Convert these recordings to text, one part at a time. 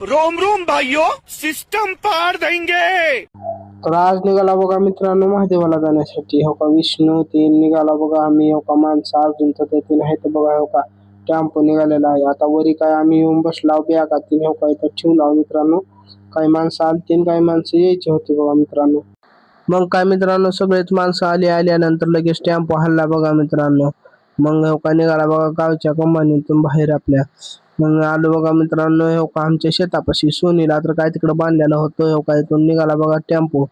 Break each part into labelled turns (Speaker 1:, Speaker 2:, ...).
Speaker 1: Rome Rome भाइयों, system पार देंगे।
Speaker 2: तर आज निघाला बघा मित्रांनो महादेवाला जाण्यासाठी. हो का विष्णू तीन निघाला बघा आम्ही. हो का माणसं अजून तर ते तीन आहेत बघा. हो का टेम्पो निघालेला आहे. आता वरी काय आम्ही येऊन बसलाव बॅगा तीन हो का इथं ठेवला मित्रांनो. काही माणसं आलतीन काही माणसं यायची होती बघा मित्रांनो. मग काय मित्रांनो सगळेच माणसं आल्यानंतर लगेच टेम्पो हल्ला बघा मित्रांनो. मग हो का निघाला बघा गावच्या कंपनीतून बाहेर आपल्या. मग आलो बघा मित्रांनो. हो का आमच्या शेतापाशी सोनीला तर काय तिकडं बांधलेलं होतं. हो का इथून निघाला बघा टेम्पो.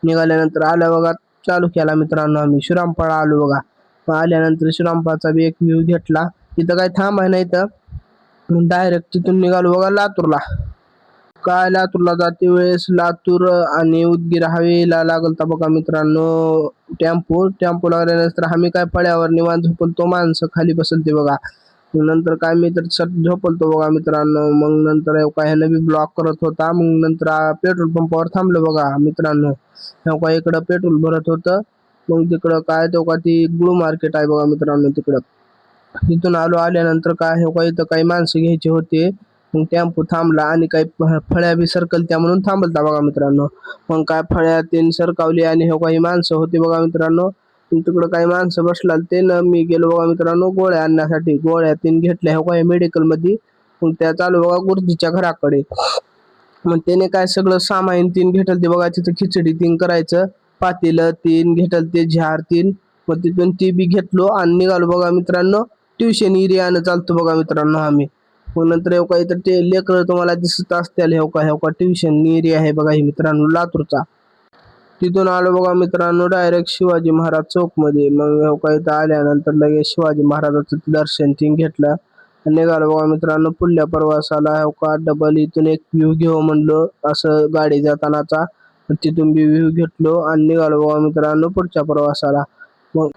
Speaker 2: निघाल्यानंतर आलं बघा चालू केला मित्रांनो आम्ही. श्रीरामपाळा आलो बघा. मग आल्यानंतर श्रीरामपाळाचा बी एक व्ह्यू घेतला. तिथं काय थांबाय नाही तर डायरेक्ट तिथून निघालो बघा लातूरला. काय लातूरला जाते वेळेस लातूर आणि उदगीर हायवेला लागलता बघा मित्रांनो टेम्पो लागल्यानंतर आम्ही काय फळ्यावर निवांत झोपलतो. माणसं खाली बसलते बघा. नंतर काय मी तर झोपलतो बघा मित्रांनो. मग नंतर काय ह्यानं बी ब्लॉक करत होता. मग नंतर पेट्रोल पंपावर थांबलो बघा मित्रांनो. का इकडं पेट्रोल भरत होतं. मग तिकडं काय तो का ती ग्लू मार्केट आहे बघा मित्रांनो तिकडं. तिथून आल्यानंतर काय हो का इथं काही माणसं घ्यायची होते. मग टेम्पो थांबला आणि काही फळ्या बी सरकलत्या म्हणून थांबलता बघा मित्रांनो. मग काय फळ्या तीन सरकावली आणि हो काही माणसं होती बघा मित्रांनो. तिकडं काही माणसं बसला ते न मी गेलो बघा मित्रांनो गोळ्या आणण्यासाठी. गोळ्या तीन घेतल्या हो काही मेडिकल मध्ये. मग त्या चालू बघा गुरुजीच्या घराकडे. मग त्याने काय सगळं सामान तीन घेतल ते बघा. तिथं खिचडी तीन करायचं. पातेलं तीन घेतल ते झार तीन. मग तिथून ती बी घेतलो आणि निघालो बघा मित्रांनो. ट्युशन एरियानं चालतो बघा मित्रांनो आम्ही. मग नंतर हो का इथं ते लेकर तुम्हाला दिसत असतील. हो का ट्युशन एरिया आहे बघा हे मित्रांनो लातूरचा. तिथून आलो बघा मित्रांनो डायरेक्ट शिवाजी महाराज चौक मध्ये. मग हो का इथं आल्यानंतर लगेच शिवाजी महाराजाचं दर्शन तीन घेतलं. निघालो बघा मित्रांनो पुढल्या प्रवासाला. हो का डबल इथून एक व्ह्यू घेऊ म्हणलो असं गाडी जातानाचा. तिथून बी व्ह्यू घेतलो आणि निघालो बघा मित्रांनो पुढच्या प्रवासाला. मग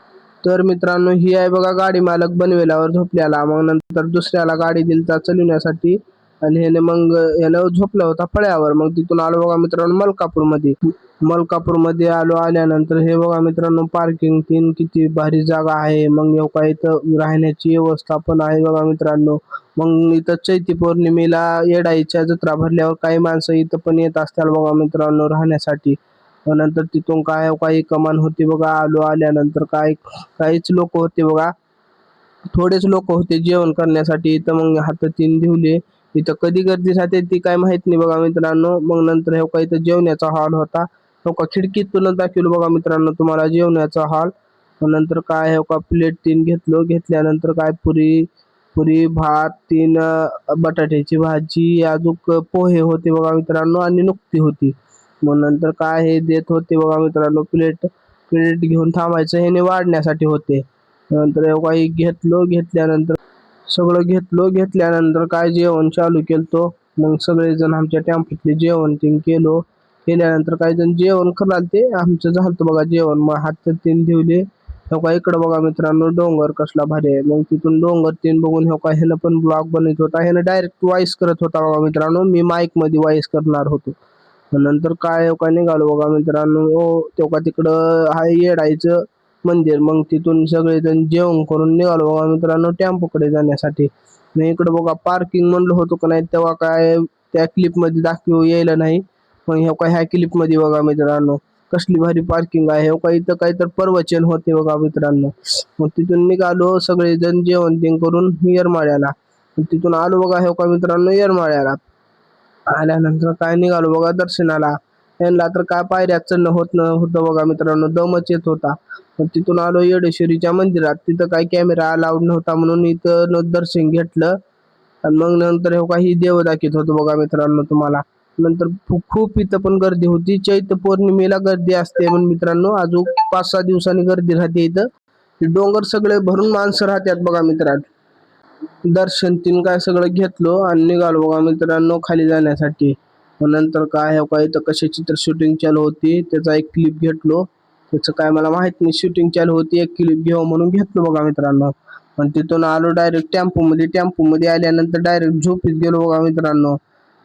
Speaker 2: तर मित्रांनो ही आहे बघा गाडी मालक बनवेलावर झोपल्याला. मग नंतर दुसऱ्याला गाडी दिलता चालवण्यासाठी आणि ह्यानं झोपला होता फळ्यावर. मग तिथून आलो बघा मित्रांनो मलकापूरमध्ये आल्यानंतर हे बघा मित्रांनो पार्किंग तीन किती भारी जागा आहे. मग हो का इथं राहण्याची व्यवस्था पण आहे बघा मित्रांनो. मग इथं चैती पौर्णिमेला येडाईच्या जत्रा भरल्यावर काही माणसं इथं पण येत असतात बघा मित्रांनो राहण्यासाठी. नंतर तिथून काय काही कमान होती बघा. आल्यानंतर काहीच लोक होते बघा. थोडेच लोक होते जेवण करण्यासाठी. इथं मग हात तीन धुवले. इथं कधी गर्दी राहते ती काय माहित नाही बघा मित्रांनो. मग नंतर हो का इथं जेवण्याचा हॉल होता. हो का खिडकीतून दाखवलं बघा मित्रांनो तुम्हाला जेवण्याचा हॉल. नंतर काय हो का प्लेट तीन घेतल्यानंतर काय पुरी भात तीन बटाट्याची भाजी अजून पोहे होते बघा मित्रांनो आणि नुकती होती. मग नंतर काय हे देत होते बघा मित्रांनो प्लेट घेऊन थांबायचं ह्याने वाढण्यासाठी होते. नंतर काही घेतल्यानंतर सगळं घेतल्यानंतर काय जेवण चालू केलतो. मग सगळेजण आमच्या टेम्पोतले जेवण तीन केल्यानंतर काही जण जेवण करालते. आमचं झालं बघा जेवण. मग हात तीन ठेवले. हो का इकडं बघा मित्रांनो डोंगर कसला भारी आहे. मग तिथून डोंगर तीन बघून हो का ह्यानं पण ब्लॉग बनवत होता. ह्यानं डायरेक्ट वॉइस करत होता बघा मित्रांनो. मी माईक मध्ये वॉइस करणार होतो. नंतर काय हो का निघालो बघा मित्रांनो. तेव्हा तिकडं हाय येडायचं मंदिर. मग तिथून सगळेजण जेवण करून निघालो बघा मित्रांनो टेम्पोकडे जाण्यासाठी. मी इकडं बघा पार्किंग म्हणलं होतो का नाही तेव्हा काय त्या क्लिप मध्ये दाखवू यायला नाही. मग हे काय ह्या क्लिप मध्ये बघा मित्रांनो कसली भारी पार्किंग आहे. हो का इथं काही तर प्रवचन होते बघा मित्रांनो. मग तिथून निघालो सगळेजण जेवण तीन करून येरमाळ्याला. तिथून आलो बघा हो का मित्रांनो येरमाळ्याला. आल्यानंतर काय निघालो बघा दर्शनाला. यांना तर काय पायऱ्यात चढणं होतं बघा मित्रांनो दमच येत होता. मग तिथून आलो येडेश्वरीच्या मंदिरात. तिथं काय कॅमेरा अलाउड नव्हता म्हणून इथं दर्शन घेतलं. आणि मग नंतर हे काही देव दाखवत होतो बघा मित्रांनो तुम्हाला. नंतर खूप इथं पण गर्दी होती. चैत्र पौर्णिमेला गर्दी असते म्हणून मित्रांनो अजून 5-6 दिवसांनी गर्दी राहते इथं. डोंगर सगळे भरून माणसं राहतात बघा मित्रांनो. दर्शन तीन काय सगळं घेतलो आणि निघालो बघा मित्रांनो खाली जाण्यासाठी. मग नंतर काय हो का इथं कशाची तर शूटिंग चालू होती. त्याचा एक क्लिप घेतलो. त्याचं काय मला माहित नाही शूटिंग चालू होती. एक क्लिप घेऊ म्हणून घेतलो बघा मित्रांनो. पण तिथून आलो डायरेक्ट टेम्पोमध्ये आल्यानंतर डायरेक्ट झोपीत गेलो बघा मित्रांनो.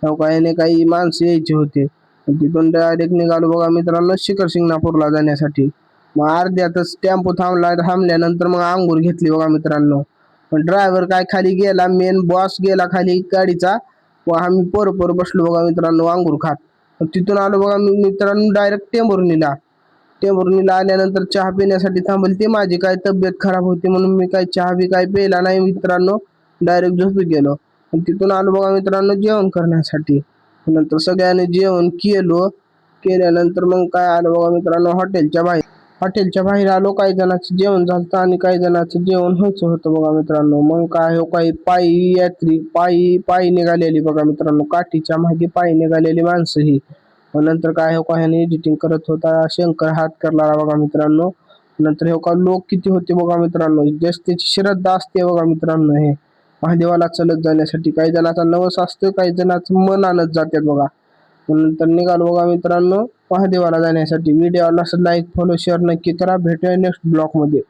Speaker 2: हो का याने काही माणसं यायची होती. तिथून डायरेक्ट निघालो बघा मित्रांनो शिखर शिंगणापूरला जाण्यासाठी. मग अर्ध्यातच टेम्पो थांबल्यानंतर मग आंघोळ घेतली बघा मित्रांनो. पण ड्रायव्हर काय खाली गेला. मेन बॉस गेला खाली गाडीचा. व आम्ही पोरं बसलो बघा मित्रांनो अंगूर खात. तिथून आलो बघा मी मित्रांनो डायरेक्ट टेंभुर्णीला आल्यानंतर चहा पिण्यासाठी थांबली. ते माझी काय तब्येत खराब होती म्हणून मी काय चहा बी काय प्यायला नाही मित्रांनो, डायरेक्ट झोपी गेलो. तिथून आलो बघा मित्रांनो जेवण करण्यासाठी. नंतर सगळ्यांनी जेवण केल्यानंतर मग काय आलं बघा मित्रांनो हॉटेलच्या बाहेर आलो. काही जणांचं जेवण झालं आणि काही जणांचं जेवण व्हायचं होतं बघा मित्रांनो. मग काय हो काही यात्री पायी निघालेली बघा मित्रांनो, काठीच्या मागे पायी निघालेली माणसं ही. नंतर काय हो का ह्याने एडिटिंग करत होता शंकर हातकरला बघा मित्रांनो. नंतर हो का लोक किती होते बघा मित्रांनो, जस्ट त्याची श्रद्धा असते बघा मित्रांनो. हे महादेवाला चलत जाण्यासाठी काही जणांचा नवस असतो, काही जणांचं मन आणत जातात बघा. नंतर निघालो बघा मित्रांनो महादेवाला जाण्यासाठी. व्हिडिओला लाईक फॉलो शेअर नक्की करा. भेटूया नेक्स्ट ब्लॉग मध्ये.